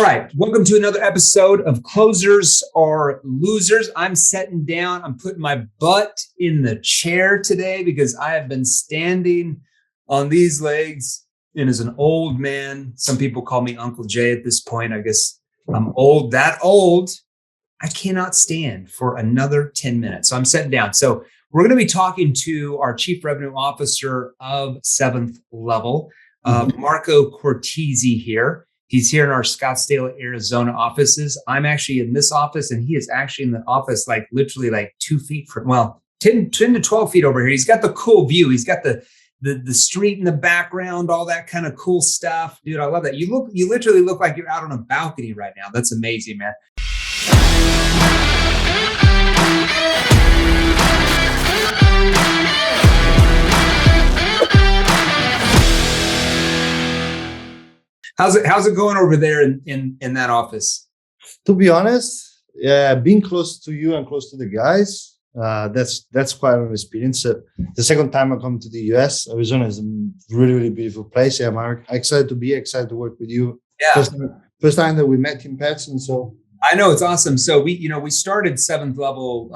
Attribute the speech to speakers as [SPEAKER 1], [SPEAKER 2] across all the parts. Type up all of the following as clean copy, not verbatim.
[SPEAKER 1] All right. Welcome to another episode of Closers or Losers. I'm sitting down. I'm putting my butt in the chair today because I have been standing on these legs. And as an old man, some people call me Uncle Jay at this point. I guess I'm old, that old. I cannot stand for another 10 minutes. So I'm sitting down. So we're going to be talking to our Chief Revenue Officer of 7th Level, Marco Cortesi here. He's here in our Scottsdale, Arizona offices. I'm actually in this office, and he is actually in the office like literally like 2 feet from, 10 to 12 feet over here. He's got the cool view. He's got the street in the background, all that kind of cool stuff. Dude, I love that. You literally look like you're out on a balcony right now. That's amazing, man. How's it going over there in that office?
[SPEAKER 2] To be honest, being close to you and close to the guys, that's quite an experience. The second time I come to the US, Arizona is a really, really beautiful place. Yeah, I'm excited to work with you.
[SPEAKER 1] Yeah.
[SPEAKER 2] First time that we met in person. So
[SPEAKER 1] I know, it's awesome. So we started 7th Level,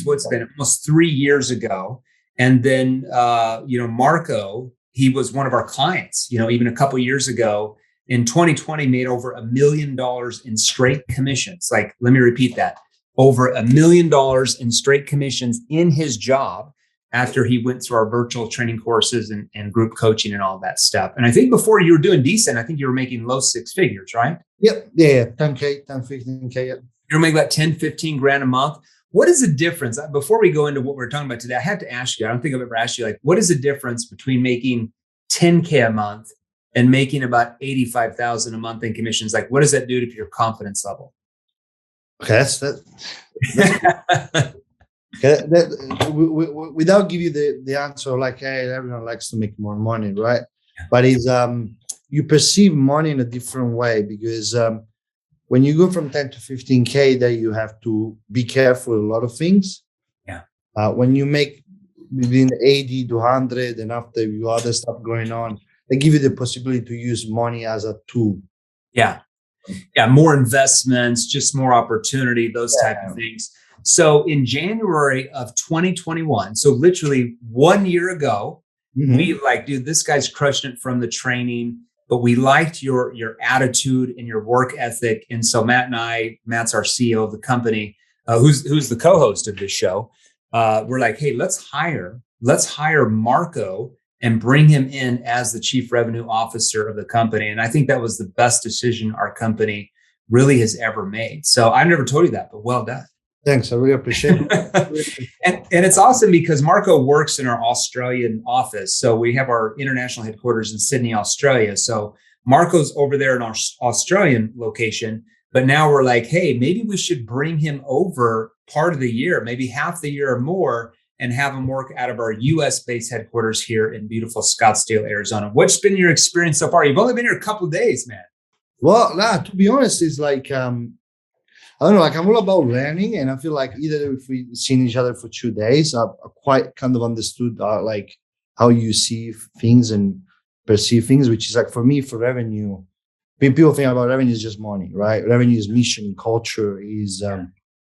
[SPEAKER 1] what's been almost 3 years ago. And then, Marco, he was one of our clients, even a couple of years ago. In 2020, made over $1 million in straight commissions. Like, let me repeat that. Over $1 million in straight commissions in his job after he went through our virtual training courses and group coaching and all that stuff. And I think before you were doing decent, I think you were making low six figures, right?
[SPEAKER 2] Yep. Yeah. 10K, 10, 15K. Yeah.
[SPEAKER 1] You're making about 10, 15 grand a month. What is the difference? Before we go into what we're talking about today, I have to ask you, I don't think I've ever asked you, like, what is the difference between making 10K a month and making about 85,000 a month in commissions? Like, what does that do to your confidence level?
[SPEAKER 2] Okay, without give you the answer, like, hey, everyone likes to make more money, right? Yeah. But it's you perceive money in a different way, because when you go from 10 to 15K, then you have to be careful a lot of things.
[SPEAKER 1] Yeah.
[SPEAKER 2] When you make between 80 to 100, and after you other stuff going on, they give you the possibility to use money as a tool.
[SPEAKER 1] Yeah. Yeah. More investments, just more opportunity, those type of things. So in January of 2021, so literally 1 year ago, we like, dude, this guy's crushing it from the training, but we liked your attitude and your work ethic. And so Matt's our CEO of the company, who's the co-host of this show. We're like, hey, let's hire Marco and bring him in as the Chief Revenue Officer of the company. And I think that was the best decision our company really has ever made. So I never told you that, but well done.
[SPEAKER 2] Thanks. I really appreciate it.
[SPEAKER 1] and it's awesome because Marco works in our Australian office. So we have our international headquarters in Sydney, Australia. So Marco's over there in our Australian location. But now we're like, hey, maybe we should bring him over part of the year, maybe half the year or more, and have them work out of our US-based headquarters here in beautiful Scottsdale, Arizona. What's been your experience so far? You've only been here a couple of days, man.
[SPEAKER 2] Well, to be honest, it's like, I don't know, like I'm all about learning. And I feel like either if we've seen each other for 2 days, I've quite kind of understood like how you see things and perceive things, which is like, for me, for revenue, people think about revenue is just money, right? Revenue is mission, culture, is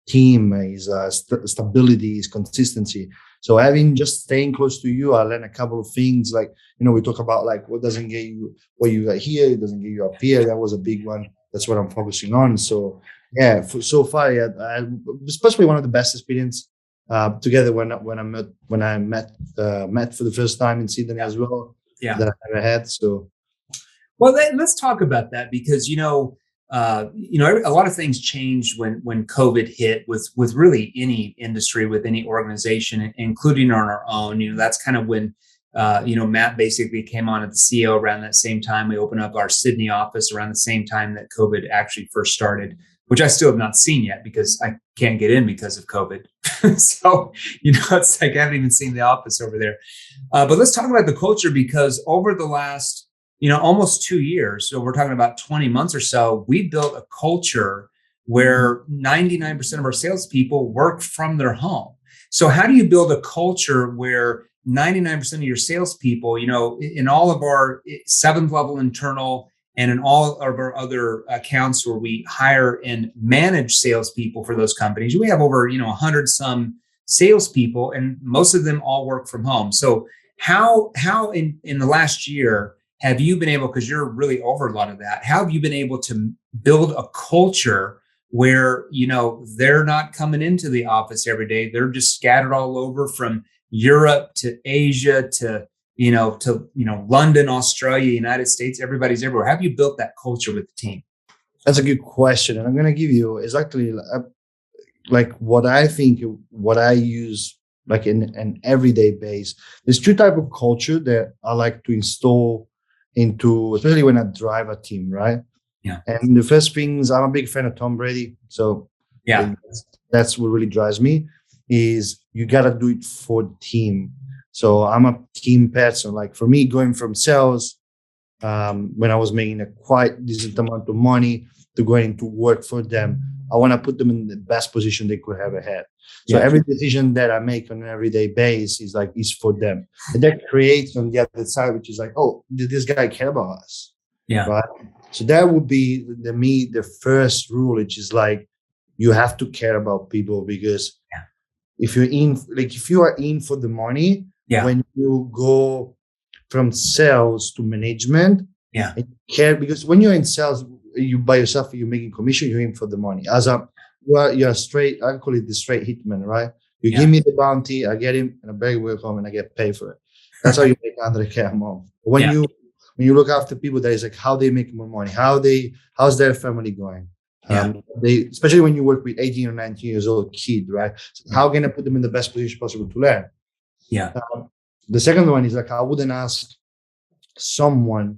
[SPEAKER 2] team, is stability, is consistency. So just staying close to you, I learned a couple of things. Like, we talk about like what doesn't get you what you got here, it doesn't get you up here. That was a big one. That's what I'm focusing on. So yeah, so far, especially one of the best experience together when I met for the first time in Sydney as well.
[SPEAKER 1] Yeah,
[SPEAKER 2] that I ever had. So,
[SPEAKER 1] well, let's talk about that because a lot of things changed when COVID hit with really any industry, with any organization, including on our own. That's kind of when Matt basically came on as the CEO around that same time. We opened up our Sydney office around the same time that COVID actually first started, which I still have not seen yet because I can't get in because of COVID. So, it's like I haven't even seen the office over there. But let's talk about the culture, because over the last almost 2 years, so we're talking about 20 months or so, we built a culture where 99% of our salespeople work from their home. So how do you build a culture where 99% of your salespeople, in all of our 7th level internal and in all of our other accounts where we hire and manage salespeople for those companies, we have over 100 some salespeople, and most of them all work from home. So how in the last year have you been able, because you're really over a lot of that, how have you been able to build a culture where they're not coming into the office every day, they're just scattered all over from Europe to Asia to London, Australia, United States, everybody's everywhere. How have you built that culture with the team?
[SPEAKER 2] That's a good question, and I'm going to give you exactly like what I think, what I use like in an everyday base. There's two type of culture that I like to install into, especially when I drive a team, right?
[SPEAKER 1] Yeah.
[SPEAKER 2] And the first things, I'm a big fan of Tom Brady, so
[SPEAKER 1] yeah,
[SPEAKER 2] that's what really drives me. Is you got to do it for the team. So I'm a team person. Like for me, going from sales, when I was making a quite decent amount of money, to going to work for them, I want to put them in the best position they could ever had. So every decision that I make on an everyday basis is for them. And that creates on the other side, which is like, oh, did this guy care about us?
[SPEAKER 1] Yeah.
[SPEAKER 2] Right. So that would be the first rule, which is like, you have to care about people, because if you are in for the money, when you go from sales to management, and care, because when you're in sales, you by yourself, you're making commission, you're in for the money. You're straight, I call it the straight hitman, right? You give me the bounty, I get him, and I bring him home, and I get paid for it. That's how you make 100K a month. When you look after people, that is like how they make more money, how's their family going. They, especially when you work with 18 or 19 years old kid, right? So how can I put them in the best position possible to learn? The second one is like, I wouldn't ask someone.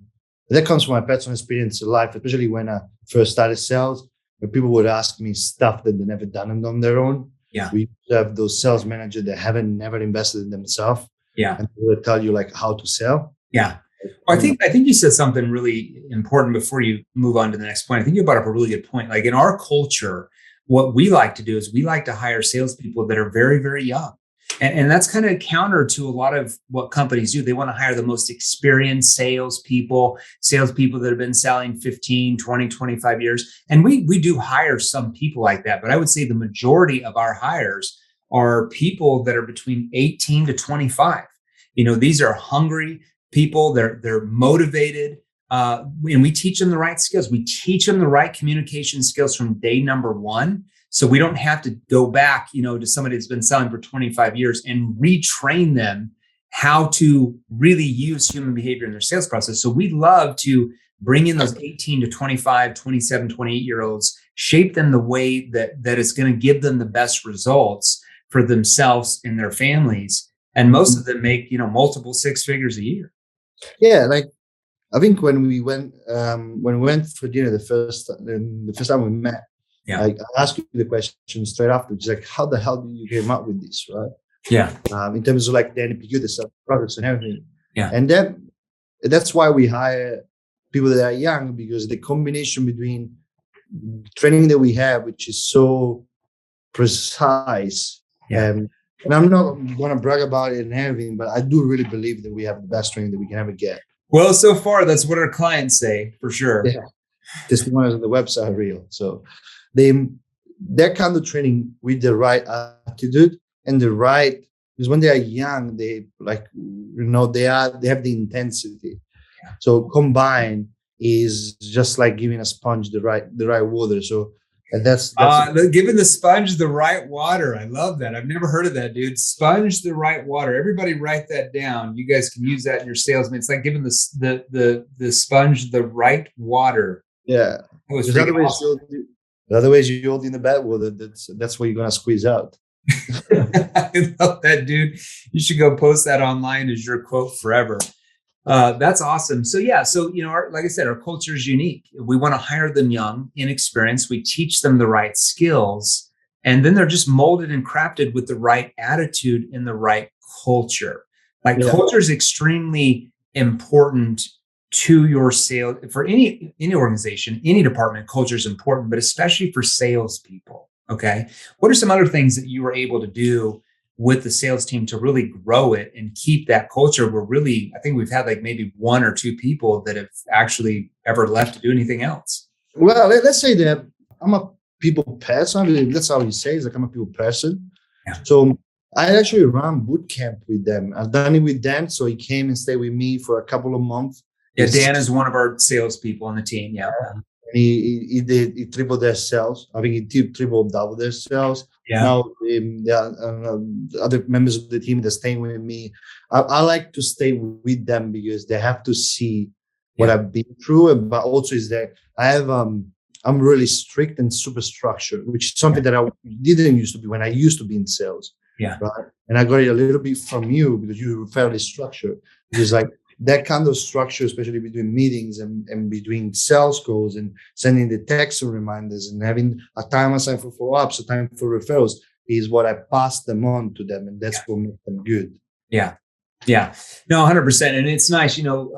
[SPEAKER 2] That comes from my personal experience in life, especially when I first started sales, where people would ask me stuff that they never done on their own. We have those sales managers that never invested in themselves. And they will tell you like how to sell.
[SPEAKER 1] Well, I think you said something really important before you move on to the next point. I think you brought up a really good point. Like in our culture, what we like to do is we like to hire salespeople that are very, very young. And that's kind of counter to a lot of what companies do. They want to hire the most experienced salespeople that have been selling 15, 20, 25 years. And we do hire some people like that. But I would say the majority of our hires are people that are between 18 to 25. These are hungry people. They're motivated. And we teach them the right skills. We teach them the right communication skills from day number one. So we don't have to go back, to somebody that's been selling for 25 years and retrain them how to really use human behavior in their sales process. So we love to bring in those 18 to 25, 27, 28-year-olds, shape them the way that it's going to give them the best results for themselves and their families. And most of them make, multiple six figures a year.
[SPEAKER 2] Yeah. Like I think when we went for dinner the first time we met, I asked you the question straight after, which is like, how the hell did you came up with this, right? In terms of like the NPQ, the sub products and everything. And that's why we hire people that are young, because the combination between training that we have, which is so precise, and I'm not going to brag about it and everything, but I do really believe that we have the best training that we can ever get.
[SPEAKER 1] Well, so far, that's what our clients say, for sure.
[SPEAKER 2] Testimonials on the website are real. So that kind of training with the right attitude and because when they are young, they they have the intensity. So combined is just like giving a sponge the right water. So that's
[SPEAKER 1] giving the sponge the right water. I love that. I've never heard of that, dude. Sponge the right water. Everybody write that down. You guys can use that in your salesman. It's like giving the sponge the right water.
[SPEAKER 2] Yeah.
[SPEAKER 1] It was freaking awesome.
[SPEAKER 2] Otherwise, you hold in the bad water. That's what you're gonna squeeze out.
[SPEAKER 1] I love that, dude. You should go post that online as your quote forever. That's awesome. So like I said, our culture is unique. We want to hire them young, inexperienced. We teach them the right skills, and then they're just molded and crafted with the right attitude in the right culture. Culture is extremely important to your sales. For any organization, any department, culture is important, but especially for salespeople. Okay. What are some other things that you were able to do with the sales team to really grow it and keep that culture. We're really, I think we've had like maybe one or two people that have actually ever left to do anything else.
[SPEAKER 2] Well, let's say that I'm a people person. I mean, that's how you say it's like I'm a people person.
[SPEAKER 1] Yeah.
[SPEAKER 2] So I actually ran boot camp with them. I've done it with Dan. So he came and stayed with me for a couple of months.
[SPEAKER 1] Yeah, Dan is one of our salespeople on the team. Yeah.
[SPEAKER 2] He tripled their sales. I think he tripled double their sales.
[SPEAKER 1] Yeah.
[SPEAKER 2] Now, other members of the team that staying with me, I like to stay with them because they have to see what I've been through. But also is that I have, I'm really strict and super structured, which is something that I didn't used to be when I used to be in sales.
[SPEAKER 1] Yeah.
[SPEAKER 2] Right. And I got it a little bit from you because you were fairly structured. Because like that kind of structure, especially between meetings and between sales calls and sending the text reminders and having a time assigned for follow-ups, a time for referrals, is what I pass them on to them. And that's what makes them good.
[SPEAKER 1] Yeah. Yeah. No, 100%. And it's nice, so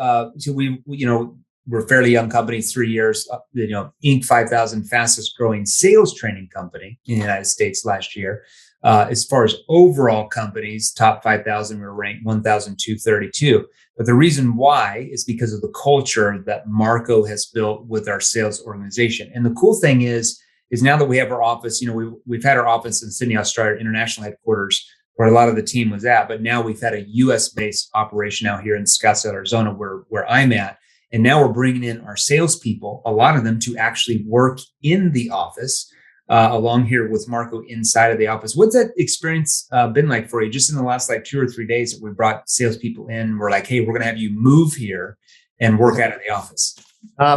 [SPEAKER 1] we're a fairly young company, 3 years, Inc. 5,000 fastest growing sales training company in the United States last year. As far as overall companies, top 5,000, we're ranked 1,232. But the reason why is because of the culture that Marco has built with our sales organization. And the cool thing is now that we have our office, we've had our office in Sydney, Australia, international headquarters, where a lot of the team was at. But now we've had a US-based operation out here in Scottsdale, Arizona, where I'm at. And now we're bringing in our salespeople, a lot of them to actually work in the office, along here with Marco inside of the office. What's that experience been like for you? Just in the last like 2 or 3 days that we brought salespeople in, we're like, hey, we're going to have you move here and work out of the office.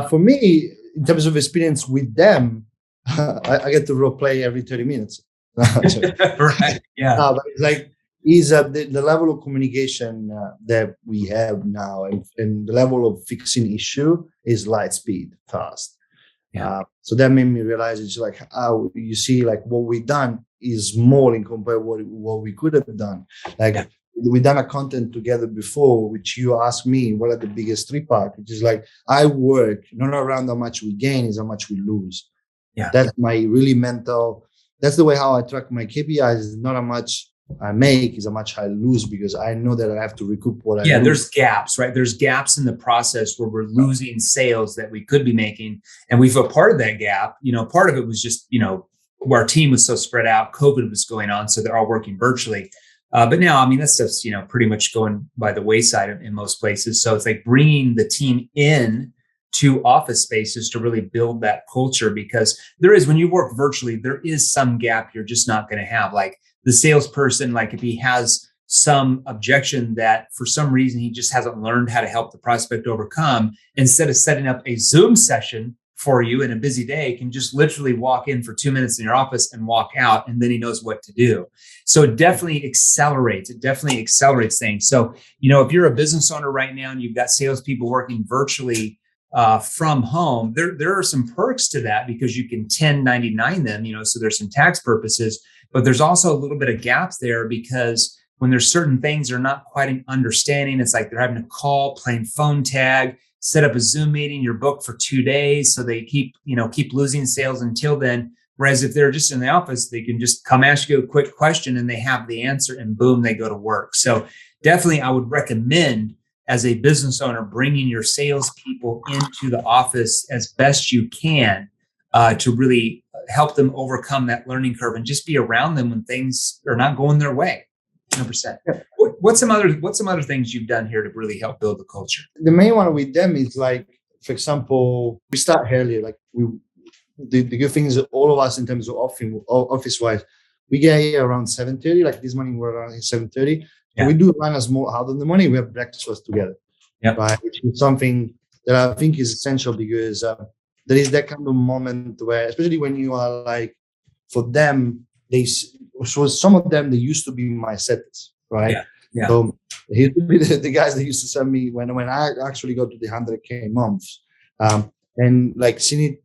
[SPEAKER 1] For
[SPEAKER 2] me, in terms of experience with them, I get to role play every 30 minutes.
[SPEAKER 1] Right. Yeah.
[SPEAKER 2] But it's like the level of communication that we have now and the level of fixing issue is light speed, fast.
[SPEAKER 1] Yeah.
[SPEAKER 2] So that made me realize it's like how you see like what we've done is more in compared what we could have done. Like we've done a content together before, which you asked me what are the biggest 3 parts, which is like I work not around how much we gain, is how much we lose.
[SPEAKER 1] Yeah.
[SPEAKER 2] That's my really mental. That's the way how I track my KPIs. Is not how much I make, is how much I lose because I know that I have to recoup what I lose.
[SPEAKER 1] There's gaps, right? There's gaps in the process where we're losing sales that we could be making. And we feel part of that gap, part of it was just, where our team was so spread out, COVID was going on. So they're all working virtually. But now, that stuff's, pretty much going by the wayside in most places. So it's like bringing the team in to office spaces to really build that culture, because there is, when you work virtually, there is some gap you're just not going to have. Like the salesperson, like if he has some objection that for some reason he just hasn't learned how to help the prospect overcome, instead of setting up a Zoom session for you in a busy day, can just literally walk in for 2 minutes in your office and walk out, and then he knows what to do. So it definitely accelerates things. So, if you're a business owner right now and you've got salespeople working virtually from home, there are some perks to that because you can 1099 them, so there's some tax purposes, but there's also a little bit of gaps there because when there's certain things they're not quite an understanding, it's like they're having to call, playing phone tag, set up a Zoom meeting, you're booked for 2 days. So they keep losing sales until then. Whereas if they're just in the office, they can just come ask you a quick question and they have the answer and boom, they go to work. So definitely I would recommend, as a business owner, bringing your salespeople into the office as best you can to really help them overcome that learning curve and just be around them when things are not going their way. 100%. What's some other things you've done here to really help build the culture?
[SPEAKER 2] The main one with them is like, for example, we start earlier. Like the good thing is all of us in terms of office wise, we get here around 7:30. Like this morning we're around 7:30. Yeah. We do run a small out of the money. We have breakfast together, right? Which is something that I think is essential because there is that kind of moment where, especially when you are like, for them, some of them, they used to be my setters, right? Yeah. So he used to be the guys that used to send me when I actually got to the 100K months, and like seeing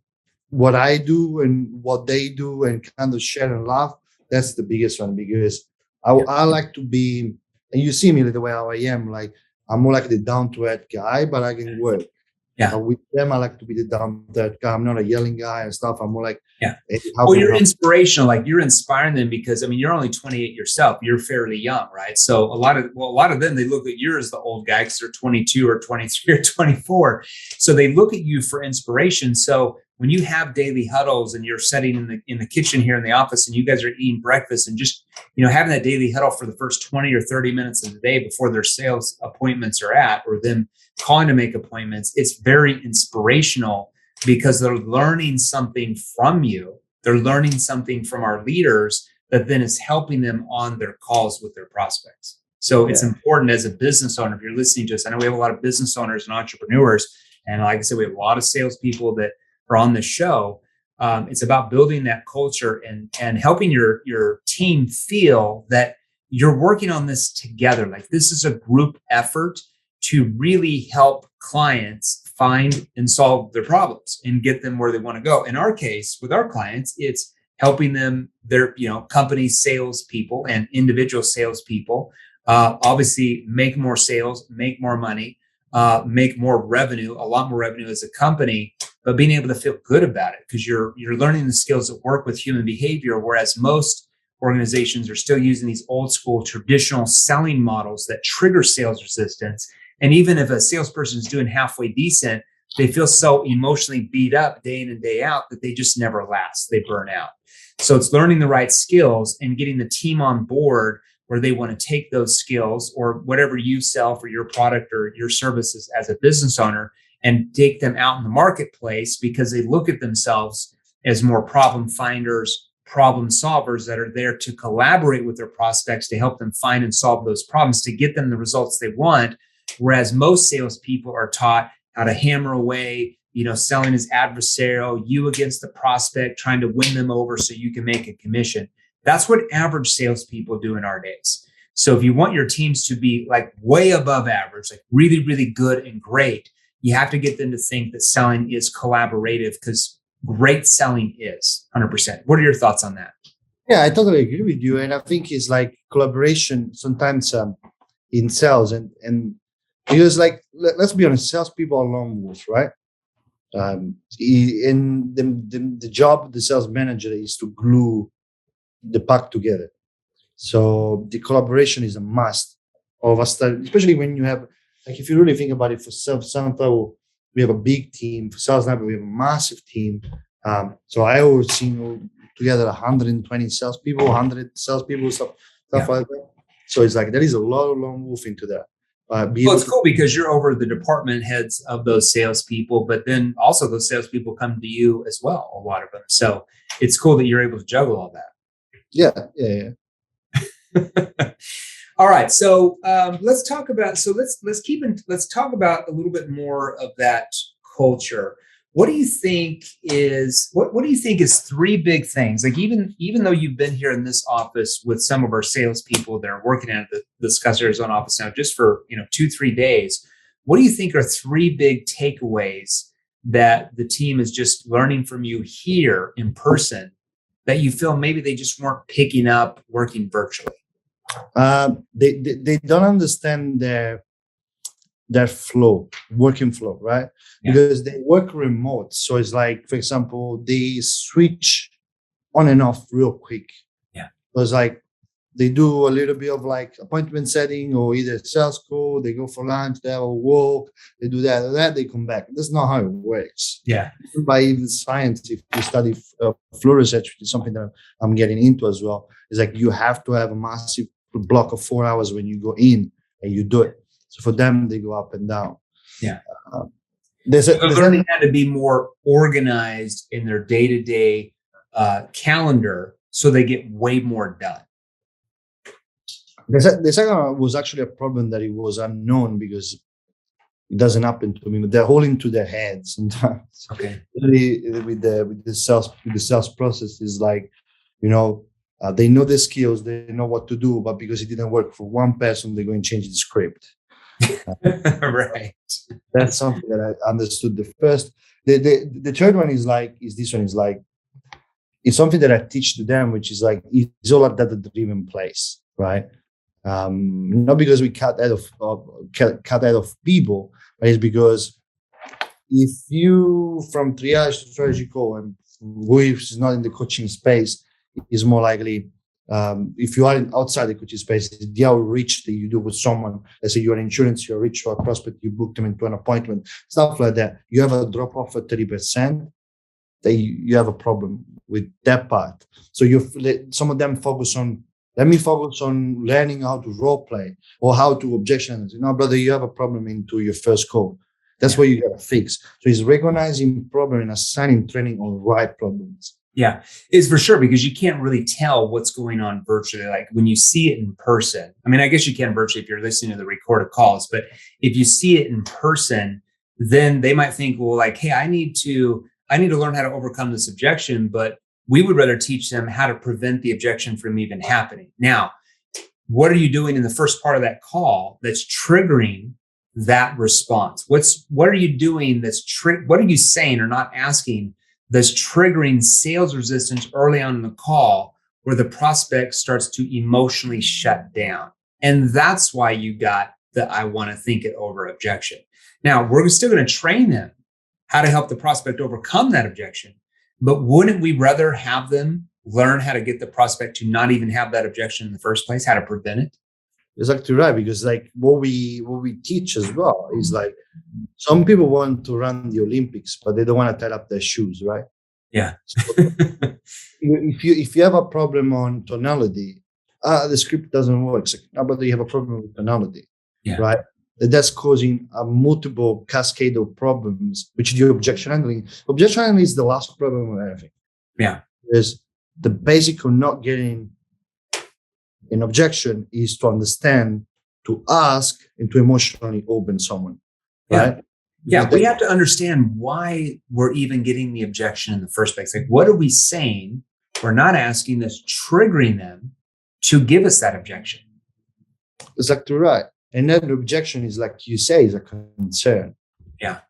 [SPEAKER 2] what I do and what they do and kind of share and laugh. That's the biggest one because I like to be. And you see me the way how I am, like I'm more like the down to earth guy, but I can work.
[SPEAKER 1] Yeah.
[SPEAKER 2] With them, I like to be the down that guy. I'm not a yelling guy and stuff. I'm more like,
[SPEAKER 1] Yeah.
[SPEAKER 2] hey, how
[SPEAKER 1] Well,
[SPEAKER 2] can I
[SPEAKER 1] you're
[SPEAKER 2] help?
[SPEAKER 1] inspirational. Like you're inspiring them because I mean, you're only 28 yourself. You're fairly young, right? So a lot of them, they look at you as the old guy because they're 22 or 23 or 24. So they look at you for inspiration. So when you have daily huddles and you're sitting in the kitchen here in the office and you guys are eating breakfast and just having that daily huddle for the first 20 or 30 minutes of the day before their sales appointments are at, or them calling to make appointments, it's very inspirational because they're learning something from you. They're learning something from our leaders that then is helping them on their calls with their prospects. So it's important as a business owner, if you're listening to us, I know we have a lot of business owners and entrepreneurs. And like I said, we have a lot of salespeople that are on the show. It's about building that culture and helping your team feel that you're working on this together. Like this is a group effort to really help clients find and solve their problems and get them where they want to go. In our case, with our clients, it's helping them, their company salespeople and individual salespeople, obviously make more sales, make more money, make more revenue, a lot more revenue as a company, but being able to feel good about it because you're learning the skills that work with human behavior, whereas most organizations are still using these old school traditional selling models that trigger sales resistance. And even if a salesperson is doing halfway decent, they feel so emotionally beat up day in and day out that they just never last. They burn out. So it's learning the right skills and getting the team on board where they want to take those skills or whatever you sell for your product or your services as a business owner and take them out in the marketplace because they look at themselves as more problem finders, problem solvers that are there to collaborate with their prospects to help them find and solve those problems to get them the results they want. Whereas most salespeople are taught how to hammer away, selling is adversarial, you against the prospect, trying to win them over so you can make a commission. That's what average salespeople do in our days. So if you want your teams to be like way above average, like really, really good and great, you have to get them to think that selling is collaborative because great selling is 100%. What are your thoughts on that?
[SPEAKER 2] Yeah, I totally agree with you. And I think it's like collaboration sometimes in sales and because let's be honest, salespeople are lone wolves, right? In the job of the sales manager is to glue the pack together. So the collaboration is a must of us, especially when you have, like, if you really think about it, for Santa, we have a big team. For Sales Lab, we have a massive team. So I always seen together 120 salespeople, 100 salespeople, stuff like that. So it's like there is a lot of lone wolf into that.
[SPEAKER 1] Well, it's cool because you're over the department heads of those salespeople, but then also those salespeople come to you as well, a lot of them. So it's cool that you're able to juggle all that.
[SPEAKER 2] Yeah.
[SPEAKER 1] All right, so let's talk about. So let's talk about a little bit more of that culture. What do you think is what do you think is three big things? Like even though you've been here in this office with some of our salespeople that are working at the Discuss Arizona office now, just for 2-3 days, what do you think are three big takeaways that the team is just learning from you here in person that you feel maybe they just weren't picking up working virtually?
[SPEAKER 2] They don't understand their working flow, right?
[SPEAKER 1] Yeah.
[SPEAKER 2] Because they work remote. So it's like, for example, they switch on and off real quick.
[SPEAKER 1] Yeah.
[SPEAKER 2] So it's like they do a little bit of like appointment setting or either sales call, they go for lunch, they have a walk, they do that, they come back. That's not how it works.
[SPEAKER 1] Yeah.
[SPEAKER 2] By even science, if you study flow research, which is something that I'm getting into as well, is like you have to have a massive block of 4 hours when you go in and you do it. So for them, they go up and down.
[SPEAKER 1] Yeah.
[SPEAKER 2] They're
[SPEAKER 1] learning how to be more organized in their day-to-day calendar so they get way more done.
[SPEAKER 2] The second was actually a problem that it was unknown because it doesn't happen to me. They're holding to their heads sometimes.
[SPEAKER 1] Okay.
[SPEAKER 2] With the sales process is like, they know the skills, they know what to do, but because it didn't work for one person, they're going to change the script.
[SPEAKER 1] Right.
[SPEAKER 2] That's something that I understood the first. The third one is this one is like, it's something that I teach to them, which is like, it's all a data-driven place, right? Not because we cut out of people, but it's because if you from triage to strategy call, and who is not in the coaching space is more likely, if you are outside the coaching space, the outreach that you do with someone, let's say you're in insurance, you're rich or a prospect, you book them into an appointment, stuff like that. You have a drop off at 30%, that you have a problem with that part. So some of them focus on, let me focus on learning how to role play or how to objection. Brother, you have a problem into your first call. That's what you got to fix. So it's recognizing problem and assigning training on right problems.
[SPEAKER 1] Yeah, it's for sure, because you can't really tell what's going on virtually. Like when you see it in person, I mean, I guess you can virtually if you're listening to the recorded calls, but if you see it in person, then they might think, well, like, hey, I need to learn how to overcome this objection, but we would rather teach them how to prevent the objection from even happening. Now, what are you doing in the first part of that call that's triggering that response? What are you doing what are you saying or not asking that's triggering sales resistance early on in the call, where the prospect starts to emotionally shut down? And that's why you got the I want to think it over objection. Now, we're still going to train them how to help the prospect overcome that objection. But wouldn't we rather have them learn how to get the prospect to not even have that objection in the first place, how to prevent it?
[SPEAKER 2] Exactly right, because like what we teach as well is like, some people want to run the Olympics, but they don't want to tie up their shoes, right?
[SPEAKER 1] Yeah.
[SPEAKER 2] So if you have a problem on tonality, the script doesn't work. It's like, but you have a problem with tonality, right? That's causing a multiple cascade of problems, which is the objection handling. Objection handling is the last problem of everything.
[SPEAKER 1] Yeah.
[SPEAKER 2] Because the basic of not getting an objection is to understand, to ask, and to emotionally open someone. Right?
[SPEAKER 1] Yeah, we have to understand why we're even getting the objection in the first place. Like, what are we saying? We're not asking that's triggering them to give us that objection.
[SPEAKER 2] Exactly right. And that objection is, like you say, is a concern.
[SPEAKER 1] Yeah.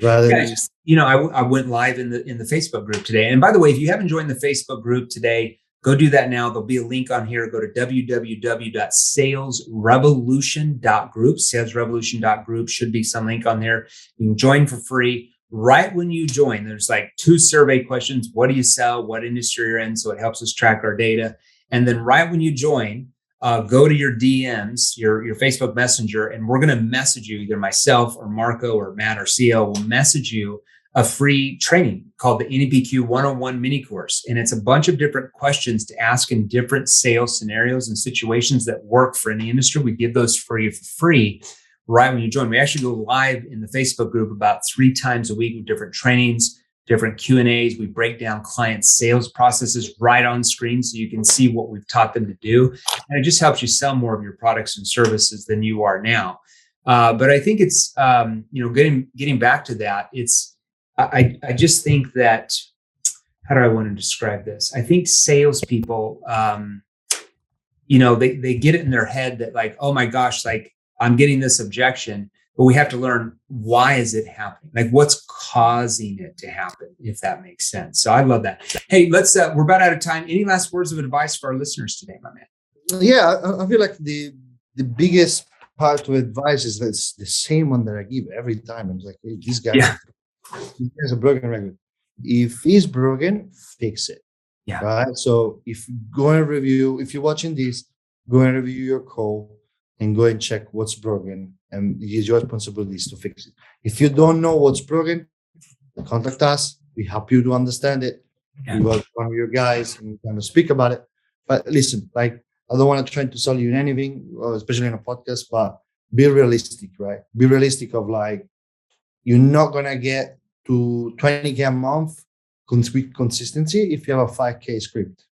[SPEAKER 2] Rather
[SPEAKER 1] than just, I went live in the Facebook group today. And by the way, if you haven't joined the Facebook group today, go do that now. There'll be a link on here. Go to www.salesrevolution.group. Salesrevolution.group should be some link on there. You can join for free. Right when you join, there's like 2 survey questions. What do you sell? What industry you're in? So it helps us track our data. And then right when you join, go to your DMs, your Facebook Messenger, and we're going to message you, either myself or Marco or Matt or CL will message you a free training called the NEPQ 101 mini course. And it's a bunch of different questions to ask in different sales scenarios and situations that work for any industry. We give those for free right when you join. We actually go live in the Facebook group about 3 times a week with different trainings, different Q&As. We break down client sales processes right on screen so you can see what we've taught them to do. And it just helps you sell more of your products and services than you are now. But I think it's, getting back to that, I just think that, how do I want to describe this? I think salespeople, they get it in their head that like, oh my gosh, like I'm getting this objection, but we have to learn, why is it happening? Like what's causing it to happen, if that makes sense. So I love that. Hey, we're about out of time. Any last words of advice for our listeners today, my man?
[SPEAKER 2] Yeah, I feel like the biggest part of advice is that it's the same one that I give every time. I'm like, hey, this guy.
[SPEAKER 1] Yeah.
[SPEAKER 2] He has a broken record. If he's broken, fix it.
[SPEAKER 1] Yeah.
[SPEAKER 2] Right. So if you're watching this, go and review your call and go and check what's broken. And it's your responsibility to fix it. If you don't know what's broken, contact us. We help you to understand it. Yeah. We work with one of your guys and we kind of speak about it. But listen, like, I don't want to try to sell you anything, especially in a podcast, but be realistic, right? Be realistic of like, you're not going to get to 20K a month with consistency if you have a 5K script.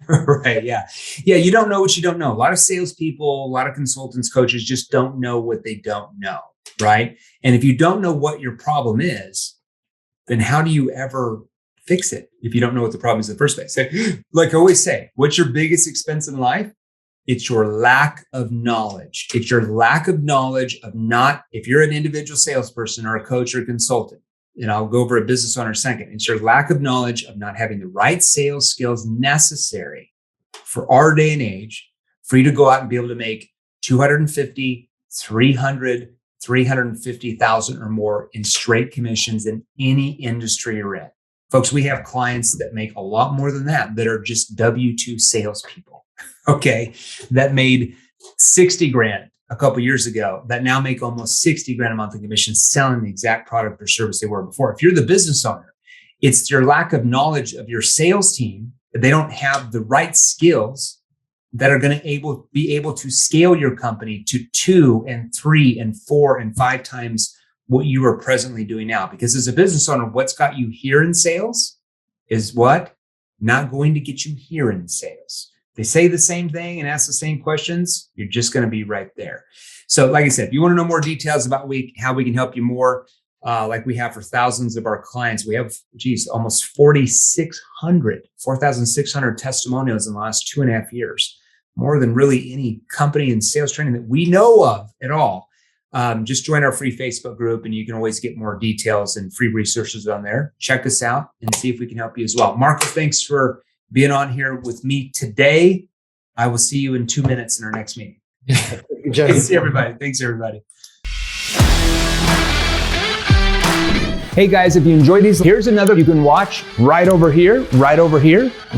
[SPEAKER 1] Right. Yeah. Yeah. You don't know what you don't know. A lot of salespeople, a lot of consultants, coaches just don't know what they don't know. Right. And if you don't know what your problem is, then how do you ever fix it if you don't know what the problem is in the first place? Like I always say, what's your biggest expense in life? It's your lack of knowledge. It's your lack of knowledge of if you're an individual salesperson or a coach or a consultant, and I'll go over a business owner second. It's your lack of knowledge of not having the right sales skills necessary for our day and age for you to go out and be able to make 250, 300, $350,000 or more in straight commissions in any industry you're in. Folks, we have clients that make a lot more than that are just W-2 salespeople, okay, that made 60 grand a couple of years ago that now make almost 60 grand a month in commissions selling the exact product or service they were before. If you're the business owner, it's your lack of knowledge of your sales team that they don't have the right skills that are going to be able to scale your company to 2 and 3 and 4 and 5 times what you are presently doing now. Because as a business owner, what's got you here in sales is what? Not going to get you here in sales. They say the same thing and ask the same questions, you're just going to be right there. So like I said, if you want to know more details about how we can help you more, like we have for thousands of our clients, we have, almost 4,600 testimonials in the last 2.5 years, more than really any company in sales training that we know of at all. Just join our free Facebook group and you can always get more details and free resources on there. Check us out and see if we can help you as well. Marco, thanks for being on here with me today. I will see you in 2 minutes in our next meeting. Thanks, everybody. Thanks, everybody. Hey guys, if you enjoyed these, here's another you can watch right over here.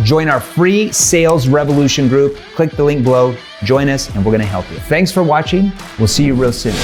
[SPEAKER 1] Join our free Sales Revolution group. Click the link below, join us, and we're going to help you. Thanks for watching. We'll see you real soon.